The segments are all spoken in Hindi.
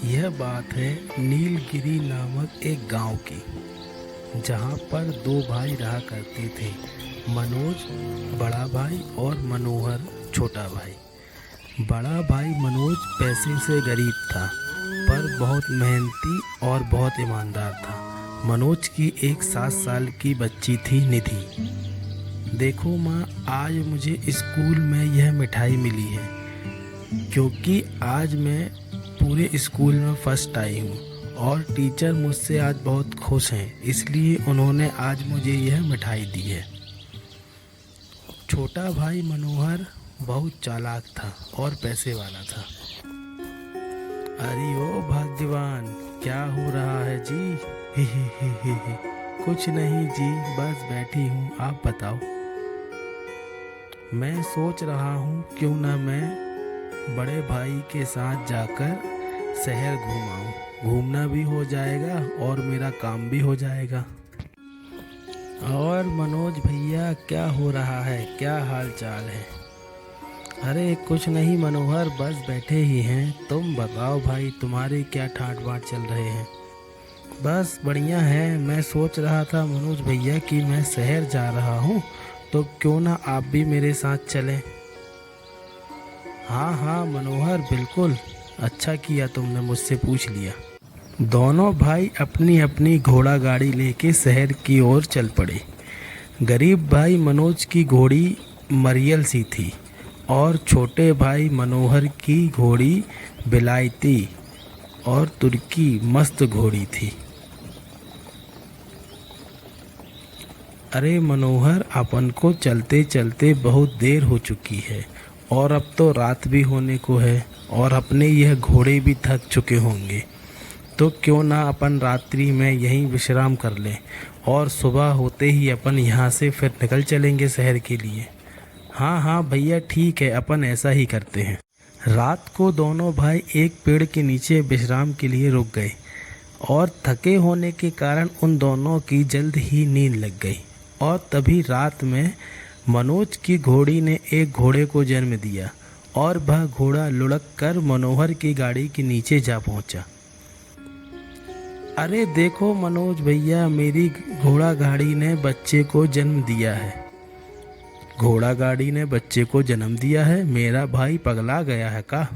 यह बात है नीलगिरी नामक एक गांव की, जहां पर दो भाई रहा करते थे, मनोज बड़ा भाई और मनोहर छोटा भाई। बड़ा भाई मनोज पैसे से गरीब था, पर बहुत मेहनती और बहुत ईमानदार था। मनोज की एक 7 साल की बच्ची थी निधि। देखो माँ, आज मुझे स्कूल में यह मिठाई मिली है क्योंकि आज मैं पूरे स्कूल में फर्स्ट आई हूँ और टीचर मुझसे आज बहुत खुश हैं, इसलिए उन्होंने आज मुझे यह मिठाई दी है। छोटा भाई मनोहर बहुत चालाक था और पैसे वाला था। अरे ओ भाग्यवान, क्या हो रहा है जी? ही। कुछ नहीं जी, बस बैठी हूँ, आप बताओ। मैं सोच रहा हूँ क्यों ना मैं बड़े भाई के साथ जाकर शहर घूमाऊँ। घूमना भी हो जाएगा और मेरा काम भी हो जाएगा। और मनोज भैया, क्या हो रहा है? क्या हाल चाल है? अरे कुछ नहीं मनोहर, बस बैठे ही हैं। तुम बताओ भाई, तुम्हारे क्या ठाट बाट चल रहे हैं? बस बढ़िया है। मैं सोच रहा था मनोज भैया कि मैं शहर जा रहा हूँ, तो क्यों ना आप भी मेरे साथ चलें। हाँ मनोहर, बिल्कुल। अच्छा किया तुमने मुझसे पूछ लिया। दोनों भाई अपनी अपनी घोड़ा गाड़ी लेके शहर की ओर चल पड़े। गरीब भाई मनोज की घोड़ी मरियल सी थी और छोटे भाई मनोहर की घोड़ी बिलायती और तुर्की मस्त घोड़ी थी। अरे मनोहर, अपन को चलते चलते बहुत देर हो चुकी है और अब तो रात भी होने को है और अपने यह घोड़े भी थक चुके होंगे, तो क्यों ना अपन रात्रि में यहीं विश्राम कर लें और सुबह होते ही अपन यहाँ से फिर निकल चलेंगे शहर के लिए। हाँ भैया, ठीक है, अपन ऐसा ही करते हैं। रात को दोनों भाई एक पेड़ के नीचे विश्राम के लिए रुक गए और थके होने के कारण उन दोनों की जल्द ही नींद लग गई। और तभी रात में मनोज की घोड़ी ने एक घोड़े को जन्म दिया और वह घोड़ा लुढ़क कर मनोहर की गाड़ी के नीचे जा पहुंचा। अरे देखो मनोज भैया, मेरी घोड़ा गाड़ी ने बच्चे को जन्म दिया है। घोड़ा गाड़ी ने बच्चे को जन्म दिया है? मेरा भाई पगला गया है का?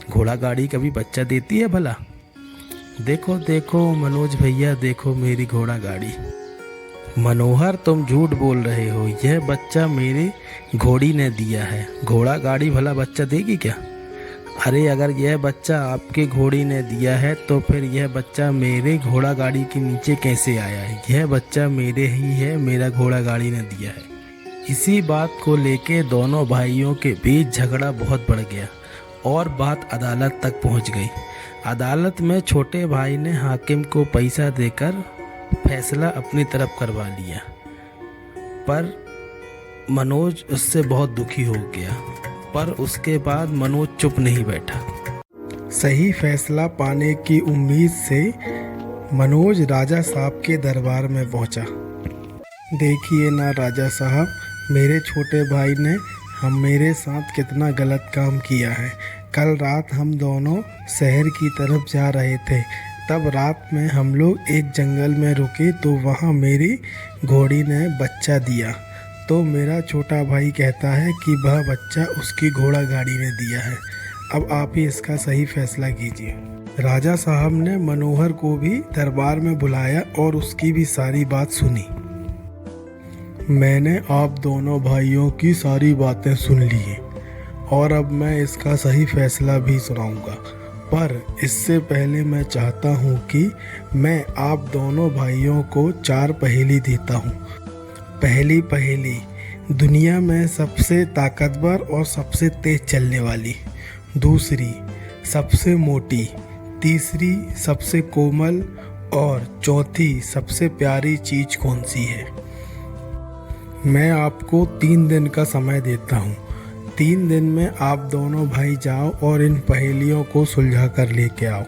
घोड़ा गाड़ी कभी बच्चा देती है भला? देखो देखो मनोज भैया, देखो मेरी घोड़ा गाड़ी। मनोहर, तुम झूठ बोल रहे हो। यह बच्चा मेरे घोड़ी ने दिया है। घोड़ा गाड़ी भला बच्चा देगी क्या? अरे अगर यह बच्चा आपके घोड़ी ने दिया है तो फिर यह बच्चा मेरे घोड़ा गाड़ी के नीचे कैसे आया है? यह बच्चा मेरे ही है, मेरा घोड़ा गाड़ी ने दिया है। इसी बात को लेके दोनों भाइयों के बीच झगड़ा बहुत बढ़ गया और बात अदालत तक पहुंच गई। अदालत में छोटे भाई ने हाकिम को पैसा देकर फैसला अपनी तरफ करवा लिया, पर मनोज उससे बहुत दुखी हो गया। पर उसके बाद मनोज चुप नहीं बैठा। सही फैसला पाने की उम्मीद से मनोज राजा साहब के दरबार में पहुंचा। देखिए ना राजा साहब, मेरे छोटे भाई ने मेरे साथ कितना गलत काम किया है। कल रात हम दोनों शहर की तरफ जा रहे थे, तब रात में हम लोग एक जंगल में रुके तो वहाँ मेरी घोड़ी ने बच्चा दिया। तो मेरा छोटा भाई कहता है कि वह बच्चा उसकी घोड़ा गाड़ी ने दिया है। अब आप ही इसका सही फैसला कीजिए। राजा साहब ने मनोहर को भी दरबार में बुलाया और उसकी भी सारी बात सुनी। मैंने आप दोनों भाइयों की सारी बातें सुन ली हैं और अब मैं इसका सही फैसला भी सुनाऊंगा, पर इससे पहले मैं चाहता हूँ कि मैं आप दोनों भाइयों को 4 पहेली देता हूँ। पहली पहेली, दुनिया में सबसे ताकतवर और सबसे तेज चलने वाली। दूसरी, सबसे मोटी। तीसरी, सबसे कोमल। और चौथी, सबसे प्यारी चीज कौन सी है? मैं आपको 3 दिन का समय देता हूँ। 3 दिन में आप दोनों भाई जाओ और इन पहेलियों को सुलझा कर लेके आओ।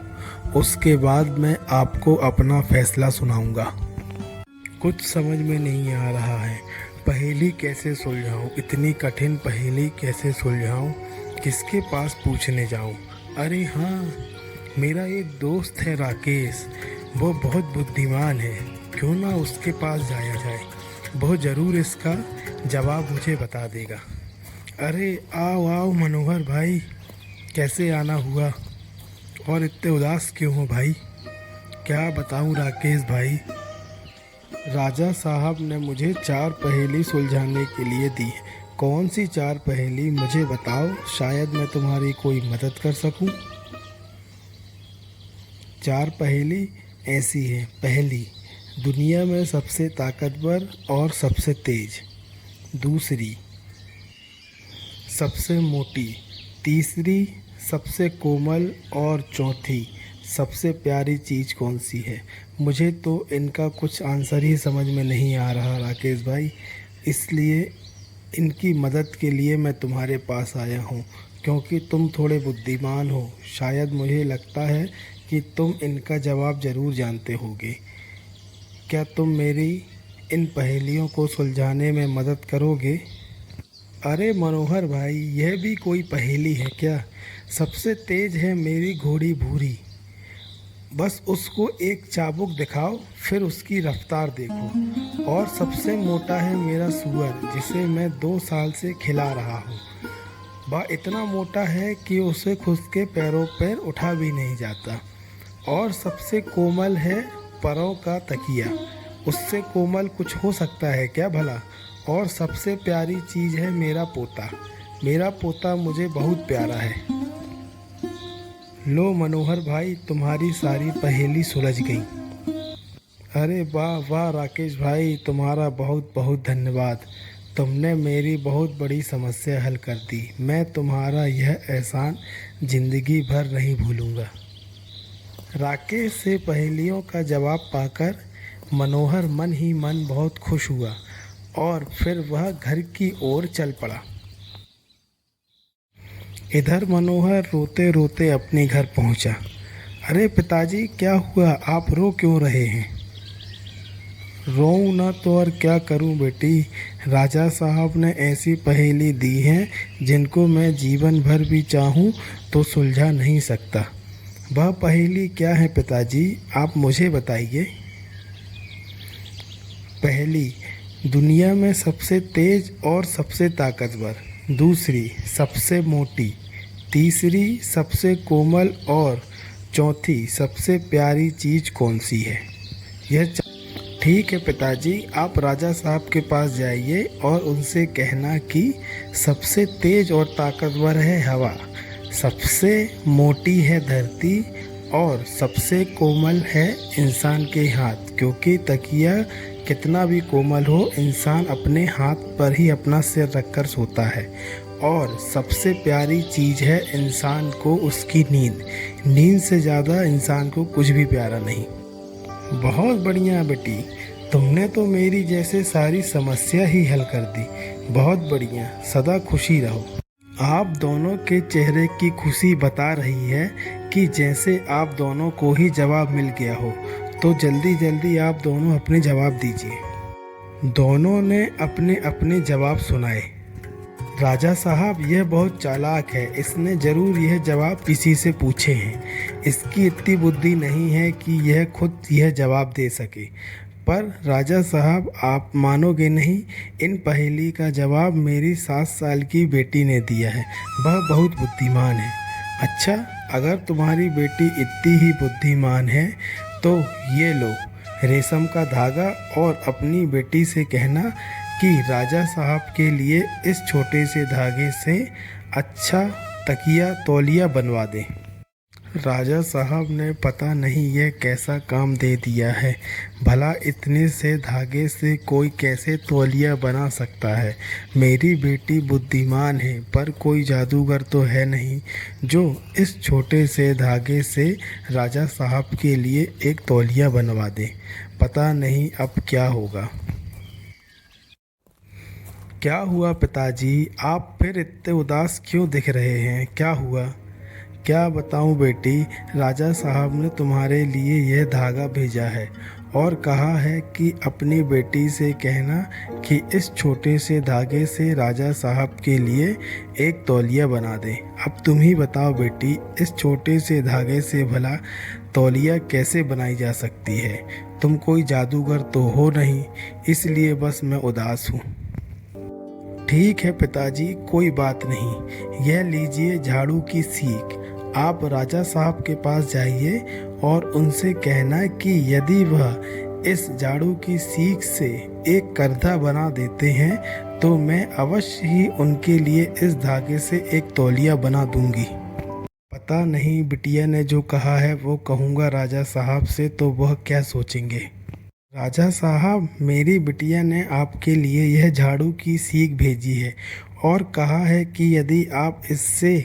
उसके बाद मैं आपको अपना फैसला सुनाऊंगा। कुछ समझ में नहीं आ रहा है, पहेली कैसे सुलझाऊं? इतनी कठिन पहेली कैसे सुलझाऊं? किसके पास पूछने जाऊं? अरे हाँ, मेरा एक दोस्त है राकेश, वो बहुत बुद्धिमान है, क्यों ना उसके पास जाया जाए, वो ज़रूर इसका जवाब मुझे बता देगा। अरे आओ आओ मनोहर भाई, कैसे आना हुआ और इतने उदास क्यों हो भाई? क्या बताऊं राकेश भाई, राजा साहब ने मुझे 4 पहेली सुलझाने के लिए दी। कौन सी 4 पहेली मुझे बताओ, शायद मैं तुम्हारी कोई मदद कर सकूं। 4 पहेली ऐसी हैं। पहली, दुनिया में सबसे ताकतवर और सबसे तेज। दूसरी, सबसे मोटी। तीसरी, सबसे कोमल। और चौथी, सबसे प्यारी चीज़ कौन सी है? मुझे तो इनका कुछ आंसर ही समझ में नहीं आ रहा राकेश भाई, इसलिए इनकी मदद के लिए मैं तुम्हारे पास आया हूँ, क्योंकि तुम थोड़े बुद्धिमान हो। शायद मुझे लगता है कि तुम इनका जवाब ज़रूर जानते होगे। क्या तुम मेरी इन पहेलियों को सुलझाने में मदद करोगे? अरे मनोहर भाई, यह भी कोई पहेली है क्या? सबसे तेज है मेरी घोड़ी भूरी, बस उसको एक चाबुक दिखाओ, फिर उसकी रफ्तार देखो। और सबसे मोटा है मेरा सूअर, जिसे मैं 2 साल से खिला रहा हूँ। वह इतना मोटा है कि उसे खुद के पैरों पर उठा भी नहीं जाता। और सबसे कोमल है परों का तकिया, उससे कोमल कुछ हो सकता है क्या भला? और सबसे प्यारी चीज़ है मेरा पोता, मेरा पोता मुझे बहुत प्यारा है। लो मनोहर भाई, तुम्हारी सारी पहेली सुलझ गई। अरे वाह वाह राकेश भाई, तुम्हारा बहुत बहुत धन्यवाद। तुमने मेरी बहुत बड़ी समस्या हल कर दी। मैं तुम्हारा यह एहसान ज़िंदगी भर नहीं भूलूंगा। राकेश से पहेलियों का जवाब पाकर मनोहर मन ही मन बहुत खुश हुआ और फिर वह घर की ओर चल पड़ा। इधर मनोहर रोते रोते अपने घर पहुंचा। अरे पिताजी, क्या हुआ? आप रो क्यों रहे हैं? रोऊं ना तो और क्या करूं बेटी, राजा साहब ने ऐसी पहेली दी हैं जिनको मैं जीवन भर भी चाहूं तो सुलझा नहीं सकता। वह पहेली क्या है पिताजी, आप मुझे बताइए। पहली, दुनिया में सबसे तेज और सबसे ताकतवर। दूसरी, सबसे मोटी। तीसरी, सबसे कोमल। और चौथी, सबसे प्यारी चीज़ कौन सी है? ठीक है पिताजी, आप राजा साहब के पास जाइए और उनसे कहना कि सबसे तेज और ताकतवर है हवा, सबसे मोटी है धरती और सबसे कोमल है इंसान के हाथ, क्योंकि तकिया कितना भी कोमल हो, इंसान अपने हाथ पर ही अपना सिर रखकर सोता है। और सबसे प्यारी चीज़ है इंसान को उसकी नींद, नींद से ज़्यादा इंसान को कुछ भी प्यारा नहीं। बहुत बढ़िया बेटी, तुमने तो मेरी जैसे सारी समस्या ही हल कर दी। बहुत बढ़िया, सदा खुशी रहो। आप दोनों के चेहरे की खुशी बता रही है कि जैसे आप दोनों को ही जवाब मिल गया हो। तो जल्दी जल्दी आप दोनों अपने जवाब दीजिए। दोनों ने अपने अपने जवाब सुनाए। राजा साहब, यह बहुत चालाक है, इसने ज़रूर यह जवाब किसी से पूछे हैं। इसकी इतनी बुद्धि नहीं है कि यह खुद यह जवाब दे सके। पर राजा साहब, आप मानोगे नहीं, इन पहेली का जवाब मेरी 7 साल की बेटी ने दिया है। वह बहुत बुद्धिमान है। अच्छा, अगर तुम्हारी बेटी इतनी ही बुद्धिमान है तो ये लो रेशम का धागा और अपनी बेटी से कहना कि राजा साहब के लिए इस छोटे से धागे से अच्छा तकिया तौलिया बनवा दें। राजा साहब ने पता नहीं यह कैसा काम दे दिया है। भला इतने से धागे से कोई कैसे तौलिया बना सकता है? मेरी बेटी बुद्धिमान है, पर कोई जादूगर तो है नहीं जो इस छोटे से धागे से राजा साहब के लिए एक तौलिया बनवा दे। पता नहीं अब क्या होगा। क्या हुआ पिताजी, आप फिर इतने उदास क्यों दिख रहे हैं? क्या हुआ? क्या बताऊं बेटी, राजा साहब ने तुम्हारे लिए यह धागा भेजा है और कहा है कि अपनी बेटी से कहना कि इस छोटे से धागे से राजा साहब के लिए एक तौलिया बना दे। अब तुम ही बताओ बेटी, इस छोटे से धागे से भला तौलिया कैसे बनाई जा सकती है? तुम कोई जादूगर तो हो नहीं, इसलिए बस मैं उदास हूँ। ठीक है पिताजी, कोई बात नहीं। यह लीजिए झाड़ू की सीख। आप राजा साहब के पास जाइए और उनसे कहना कि यदि वह इस झाड़ू की सीख से एक करधा बना देते हैं तो मैं अवश्य ही उनके लिए इस धागे से एक तौलिया बना दूंगी। पता नहीं बिटिया ने जो कहा है वो कहूँगा राजा साहब से तो वह क्या सोचेंगे। राजा साहब, मेरी बिटिया ने आपके लिए यह झाड़ू की सीख भेजी है और कहा है कि यदि आप इससे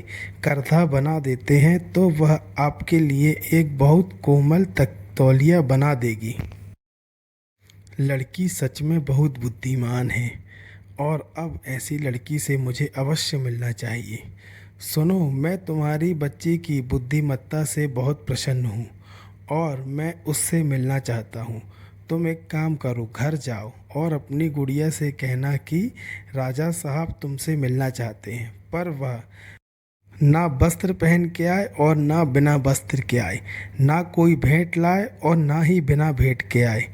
करधा बना देते हैं तो वह आपके लिए एक बहुत कोमल तौलिया बना देगी। लड़की सच में बहुत बुद्धिमान है और अब ऐसी लड़की से मुझे अवश्य मिलना चाहिए। सुनो, मैं तुम्हारी बच्ची की बुद्धिमत्ता से बहुत प्रसन्न हूँ और मैं उससे मिलना चाहता हूँ। तुम एक काम करो, घर जाओ और अपनी गुड़िया से कहना कि राजा साहब तुमसे मिलना चाहते हैं, पर वह ना वस्त्र पहन के आए और ना बिना वस्त्र के आए, ना कोई भेंट लाए और ना ही बिना भेंट के आए,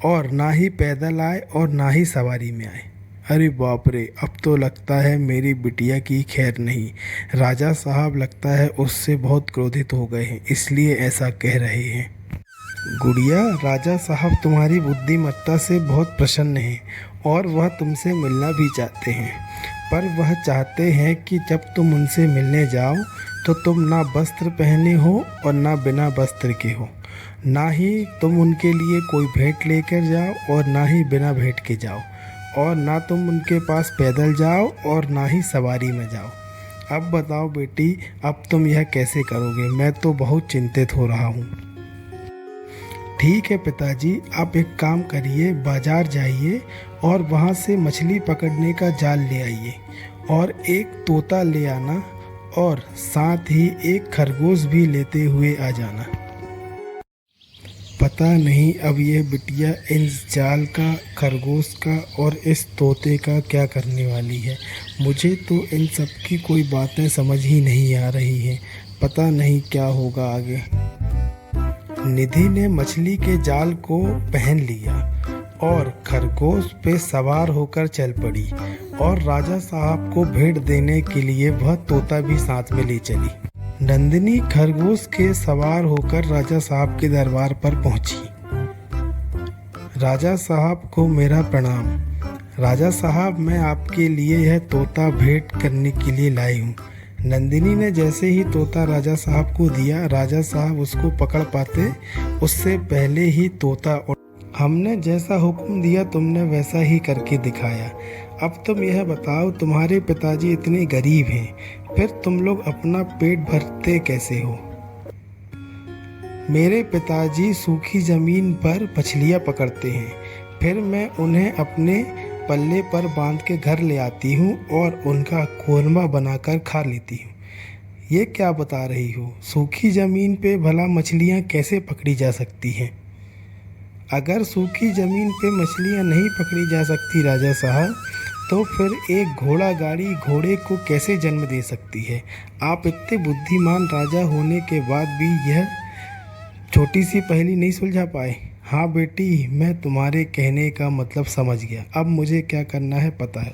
और ना ही पैदल आए और ना ही सवारी में आए। अरे बाप रे, अब तो लगता है मेरी बिटिया की खैर नहीं। राजा साहब लगता है उससे बहुत क्रोधित हो गए हैं, इसलिए ऐसा कह रहे हैं। गुड़िया, राजा साहब तुम्हारी बुद्धिमत्ता से बहुत प्रसन्न हैं और वह तुमसे मिलना भी चाहते हैं, पर वह चाहते हैं कि जब तुम उनसे मिलने जाओ तो तुम ना वस्त्र पहने हो और ना बिना वस्त्र के हो, ना ही तुम उनके लिए कोई भेंट लेकर जाओ और ना ही बिना भेंट के जाओ, और ना तुम उनके पास पैदल जाओ और ना ही सवारी में जाओ। अब बताओ बेटी, अब तुम यह कैसे करोगे? मैं तो बहुत चिंतित हो रहा हूँ। ठीक है पिताजी, आप एक काम करिए, बाजार जाइए और वहाँ से मछली पकड़ने का जाल ले आइए और एक तोता ले आना और साथ ही एक खरगोश भी लेते हुए आ जाना। पता नहीं अब ये बिटिया इस जाल का, खरगोश का और इस तोते का क्या करने वाली है। मुझे तो इन सब की कोई बातें समझ ही नहीं आ रही हैं। पता नहीं क्या होगा आगे। निधि ने मछली के जाल को पहन लिया और खरगोश पे सवार होकर चल पड़ी और राजा साहब को भेंट देने के लिए वह तोता भी साथ में ले चली। नंदिनी खरगोश के सवार होकर राजा साहब के दरबार पर पहुंची। राजा साहब को मेरा प्रणाम। राजा साहब, मैं आपके लिए यह तोता भेंट करने के लिए लाई हूँ। नंदिनी ने जैसे ही तोता राजा साहब को दिया, राजा साहब उसको पकड़ पाते उससे पहले ही तोता हमने जैसा हुक्म दिया तुमने वैसा ही करके दिखाया। अब तुम यह बताओ, तुम्हारे पिताजी इतने गरीब हैं, फिर तुम लोग अपना पेट भरते कैसे हो? मेरे पिताजी सूखी ज़मीन पर मछलियाँ पकड़ते हैं, फिर मैं उन्हें अपने पल्ले पर बांध के घर ले आती हूँ और उनका कोरमा बनाकर खा लेती हूँ। ये क्या बता रही हो? सूखी ज़मीन पे भला मछलियाँ कैसे पकड़ी जा सकती हैं? अगर सूखी ज़मीन पे मछलियाँ नहीं पकड़ी जा सकती राजा साहब, तो फिर एक घोड़ा गाड़ी घोड़े को कैसे जन्म दे सकती है? आप इतने बुद्धिमान राजा होने के बाद भी यह छोटी सी पहेली नहीं सुलझा पाए? हाँ बेटी, मैं तुम्हारे कहने का मतलब समझ गया। अब मुझे क्या करना है पता है।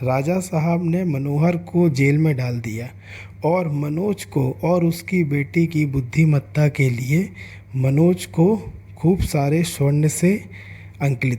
राजा साहब ने मनोहर को जेल में डाल दिया और मनोज को और उसकी बेटी की बुद्धिमत्ता के लिए मनोज को खूब सारे स्वर्ण से अंकित